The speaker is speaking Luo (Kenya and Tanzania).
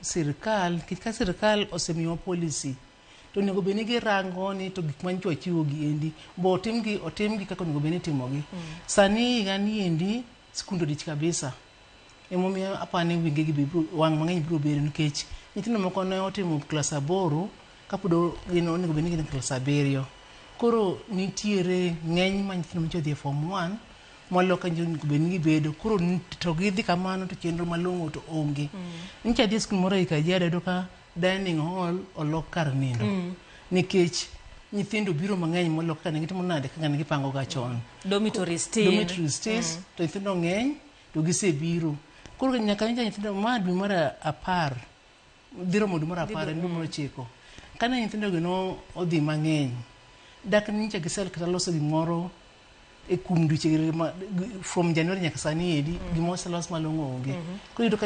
sirkal kika sirkal osemiyo policy to nego beni gi rango ni to gik mancho chiwo gi endi bo otimgi kako nego beni timogi sani gani endi skundo dich kabisa emomiyo apane winge gi wang mang'eny biro bedo nikech nyithindo moko ne otimo klas 8 kapodo gino nego beni gin klas 7 koro nitiere ng'eny ma nyithindo mancho dhi form 1 molo ka nego beni gibedo koro to gidhi kamano to chenro malong'o to onge ncha dhi skul moro Kajiado do ka dining hall olok kar nindo nikech nyithindo biro mang'eny molo ka ne gitimo nade kaka ne gipango ga chon dormitory stays to nyithindo ng'eny to gisebiro koro nyaka nyithindo ma dwe mar 10 dhiro modu mar 10 dwe mar 9 kana nyithindo gino odhi mang'eny dak nincha gisel kata loso gimoro e kum duche from January nyaka sani edi gimo selos malong'o onge koro yudo ka